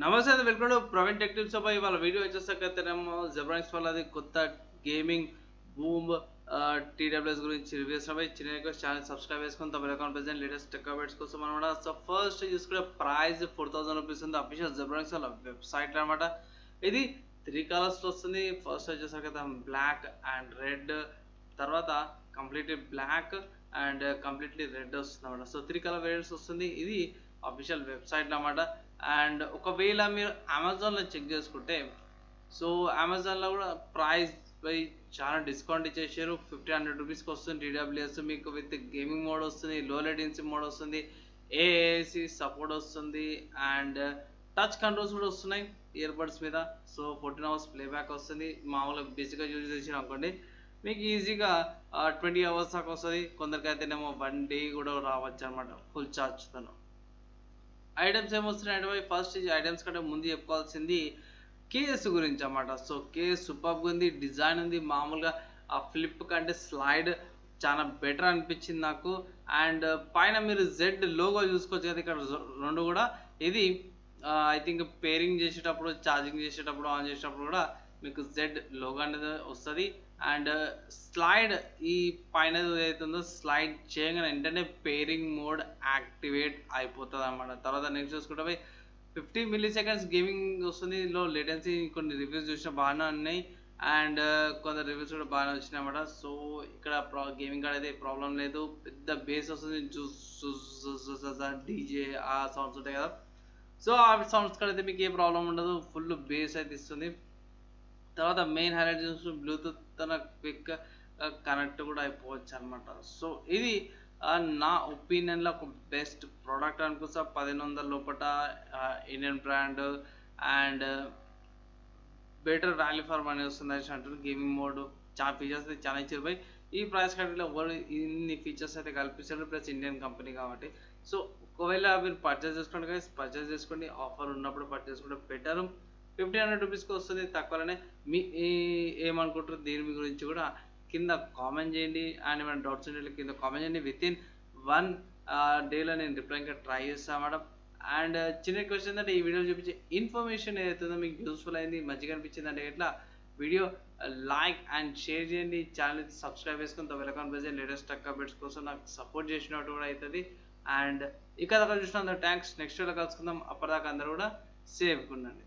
నమస్తే అండి, welcome to Praveen tech tips. ఇవాళ వీడియో వచ్చేసరికైతేనేమో జెబ్రానిక్స్ వాళ్ళది కొత్త గేమింగ్ బూమ్ TWS గురించి రివ్యూ చేస్తున్నాయి. చిన్న రిక్వెస్ట్, ఛానల్ సబ్స్క్రైబ్ చేసుకుని తమ account present latest tech updates కోసం అనమాట. సో ఫస్ట్ చూసుకునే ప్రైస్ 4000 రూపీస్ ఉంది అఫీషియల్ జెబ్రానిక్స్ వాళ్ళ వెబ్సైట్లో అనమాట. ఇది 3 కలర్స్లో వస్తుంది. ఫస్ట్ వచ్చేసరికి బ్లాక్ అండ్ రెడ్, తర్వాత completely black and completely red వస్తుంది అనమాట. సో 3 కలర్ వేరియంట్స్ వస్తుంది. ఇది అఫీషియల్ వెబ్సైట్లో అనమాట. అండ్ ఒకవేళ మీరు అమెజాన్లో చెక్ చేసుకుంటే, సో అమెజాన్లో కూడా ప్రైస్ పై చాలా డిస్కౌంట్ ఇచ్చేసారు. 1500 రూపీస్కి వస్తుంది TWS. మీకు విత్ గేమింగ్ మోడ్ వస్తుంది, లో లేటెన్సీ మోడ్ వస్తుంది, AAC సపోర్ట్ వస్తుంది అండ్ టచ్ కంట్రోల్స్ కూడా వస్తున్నాయి ఇయర్బడ్స్ మీద. సో 14 అవర్స్ ప్లేబ్యాక్ వస్తుంది. మామూలుగా బేసిక్గా యూజ్ చేసిన అనుకోండి మీకు ఈజీగా 20 అవర్స్ దాకా వస్తుంది. కొందరికైతేనేమో 1 డే కూడా రావచ్చు అనమాట ఫుల్ ఛార్జ్తో. ఐటమ్స్ ఏమొస్తున్నాయి? ఫస్ట్ ఈ ఐటమ్స్ కంటే ముందు చెప్పుకోవాల్సింది కేసు గురించి అన్నమాట. సో కేస్ సూపర్గా ఉంది, డిజైన్ ఉంది. మామూలుగా ఆ ఫ్లిప్ కంటే స్లైడ్ చాలా బెటర్ అనిపించింది నాకు. అండ్ పైన మీరు జెడ్ లోగో చూసుకోవచ్చు కదా, ఇక్కడ రెండు కూడా. ఇది ఐ థింక్ పేరింగ్ చేసేటప్పుడు, ఛార్జింగ్ చేసేటప్పుడు, ఆన్ చేసేటప్పుడు కూడా మీకు జెడ్ లోగో అనేది వస్తుంది. అండ్ స్లైడ్ ఈ పైన ఏదైతుందో స్లైడ్ చేయగానే వెంటనే పేరింగ్ మోడ్ యాక్టివేట్ అయిపోతుంది అన్నమాట. తర్వాత నెక్స్ట్ చూసుకుంటే 50 milliseconds గేమింగ్ వస్తుంది, లో లేటెన్సీ. కొన్ని రివ్యూస్ చూసిన బాగానే ఉన్నాయి అండ్ కొందరు రివ్యూస్ కూడా బాగానే వచ్చినాయి అన్నమాట. సో ఇక్కడ గేమింగ్ కార్డ్ అయితే ప్రాబ్లం లేదు. పెద్ద బేస్ వస్తుంది, డీజే ఆ సౌండ్స్ ఉంటాయి కదా. సో ఆ సౌండ్స్ కాడ అయితే మీకు ఏ ప్రాబ్లం ఉండదు, ఫుల్ బేస్ అయితే ఇస్తుంది. తర్వాత మెయిన్ హైలైట్ చూసి బ్లూటూత్ తన క్విక్ కనెక్ట్ కూడా అయిపోవచ్చు అనమాట. సో ఇది నా ఒపీనియన్లో ఒక బెస్ట్ ప్రోడక్ట్ అనుకుంటా. 1500 లోపల Indian brand and better value for money వస్తుంది అనేసి అంటారు. గేమింగ్ మోడ్ చాలా ఫీచర్స్ అయితే చాలా ఇచ్చారు బై. ఈ ప్రైస్ కేటగిరీలో ఎవరు ఇన్ని ఫీచర్స్ అయితే కల్పిస్తారు, ప్లస్ ఇండియన్ కంపెనీ కాబట్టి. సో ఒకవేళ మీరు పర్చేస్ చేసుకోండి కదా, పర్చేస్ చేసుకోండి. ఆఫర్ ఉన్నప్పుడు పర్చేస్ చేసుకుంటే బెటర్. 1500 రూపీస్కి వస్తుంది, తక్కువనే. మీ ఏమనుకుంటారు దీని గురించి కూడా కింద కామెంట్ చేయండి. అండ్ ఏమైనా డౌట్స్ ఉంటే కింద కామెంట్ చేయండి. వితిన్ 1 డేలో నేను రిప్లై ఇంకా ట్రై చేస్తాను మేడం. అండ్ చిన్న క్వశ్చన్ ఏంటంటే, ఈ వీడియో చూపించే ఇన్ఫర్మేషన్ ఏదైతుందో మీకు యూస్ఫుల్ అయింది, మంచిగా అనిపించింది అంటే ఎట్లా వీడియో లైక్ అండ్ షేర్ చేయండి. ఛానల్ సబ్స్క్రైబ్ చేసుకుని welcome present latest tech updates కోసం నాకు సపోర్ట్ చేసినట్టు కూడా అవుతుంది. అండ్ ఇక్కడ చూసినందుకు థ్యాంక్స్. నెక్స్ట్ వీడియో కలుసుకుందాం. అప్పటిదాకా అందరూ కూడా సేఫ్గా ఉండండి.